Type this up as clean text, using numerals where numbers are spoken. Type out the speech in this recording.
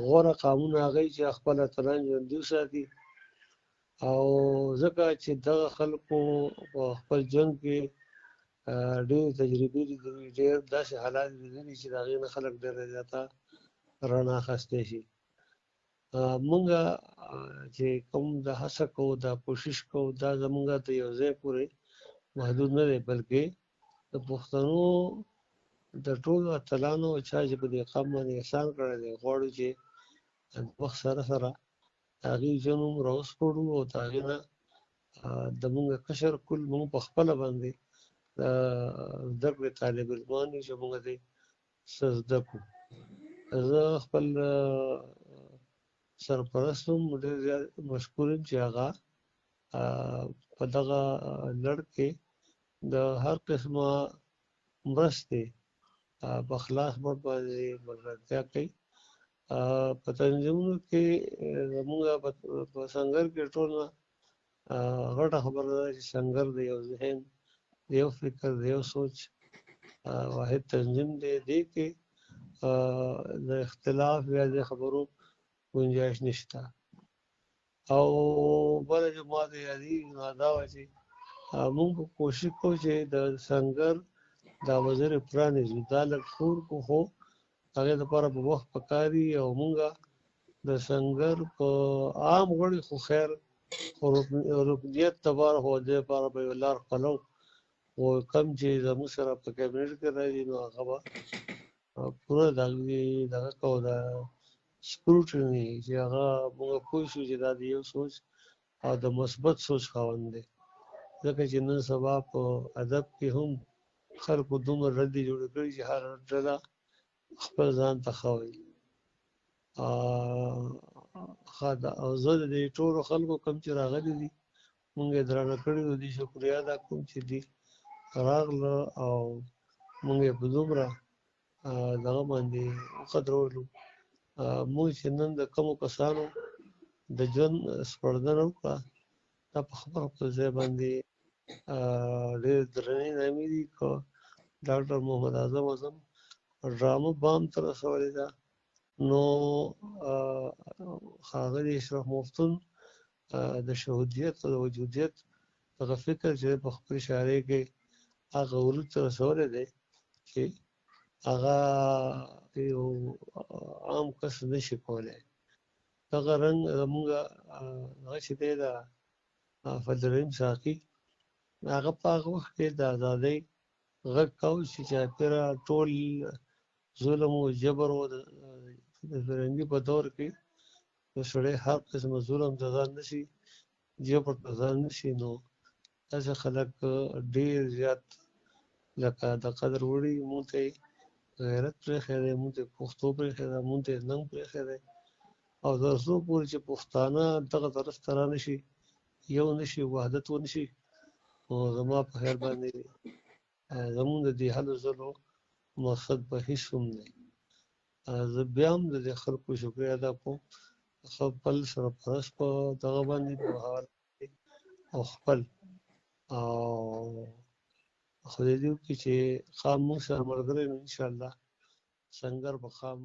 غوره قامونه هغه چې خپل اتلان ژوندي وساتي. او ځکه چې دغه خلکو په خپل ژوند کې ډېرې تجربې لیدلي، ډېر داسې حالات لیدلي چې د هغې نه خلک ډېره زیاته رڼا اخیستی شي. مونږه چې کوم د هڅه کوو، دا کوشش کوو، دا زمونږ د یو ځای پورې محدود نه دی، بلکې د پښتنو د ټولو اتلانو چا چې په دې قام باندې احسان کړی دی، غواړو چې د وخت سره سره د هغې ژوند هم راوسپړو او د هغې نه د مونږ کشر کل مونږ په خپله باندې د زده کړې طالب علمان یو چې مونږ دې څه زده کړو. زه خپل سرپرست هم ډېر زیات مشکور یم چې هغه په دغه لړ کې د هر قسمه مرستې په خلاص بڼ باندې ملګرتیا کوي. په تنظیمونو کې زموږ په سنګر کې ټوله غټه خبره ده چې سنګر د یو ذهن، د یو فکر، د یو سوچ واحد تنظیم دی. دې کې د اختلاف یا د خبرو گنجائش نشته. او بله چې ما ته یادېږي نو دا وه چې موږ کوشش کوو چې د سنګر دا وزیر پرانیزو. دا لږ کور کو خو هغې دپاره په وخت پکار وي او موږ د سنګر په عام غړي خو خیر رکنیت دپاره خو دې دپاره به یو لار قلو، خو کم چې زموږ سره په کابینټ کې راځي نو هغه به پوره د هغې دغه کوو، د سکروټني چې هغه موږ پوه شو چې دا د یو سوچ او د مثبت سوچ خاوند دی. ځکه چې نن سبا په ادب کې هم خلکو دومره ردې جوړې کړي چې هر ډله خپل ځان ته ښه وایي. او زه د دې ټولو خلکو کوم چې راغلي دي مونږ یې درانه کړي دي، دې شکریا ادا کوم چې دي راغله او مونږ یې په دومره دغه باندې وقدرولو. مونږ چې نن د کومو کسانو د ژوند سپړدنه وکړه دا په خپل ځای باندې ډېر درنې نامې دي. که ډاکټر محمد اعظم ډرامه بام ته رسولې ده نو ښاغلي اشرف مفتون د شهودیت او د وجودیت دغه فکر چې په خپل اشارې کې هغه ورود ته رسولی دی چې هغه یو عام کس نه شي کولی. دغه رنګ زمونږ هغه چې دی د فضل رحیم ساقي هغه په هغه وخت کې د ازادۍ غږ کاوه چې چاپېره ټول ظلم و جبر و د فرهنګي په دور کې یو سړی هر قسمه ظلم ته ځان نه شي، جبر ته ځان نه شي، نو داسې خلک ډېر زیات لکه د قدر وړي مونږ ته یې غیرت پرېښی دی، مونږ ته یې پښتو پرېښی ده، مونږ ته یې ننګ پرېښی دی. او تر څو پورې چې پښتانه دغه طرف ته را نه شي، یو نه شي، وحدت ونه شي، نو زما په خیال باندې زمونږ د دې هلو ځلو مقصد به هېڅ هم دی. زه بیا هم د دې خلکو شکریه ادا کوم خپل سرپرست په دغه باندې په حواله او خپل او خدای دې وکړي چې خام موږ سره ملګری نو انشاءالله سنګر به خام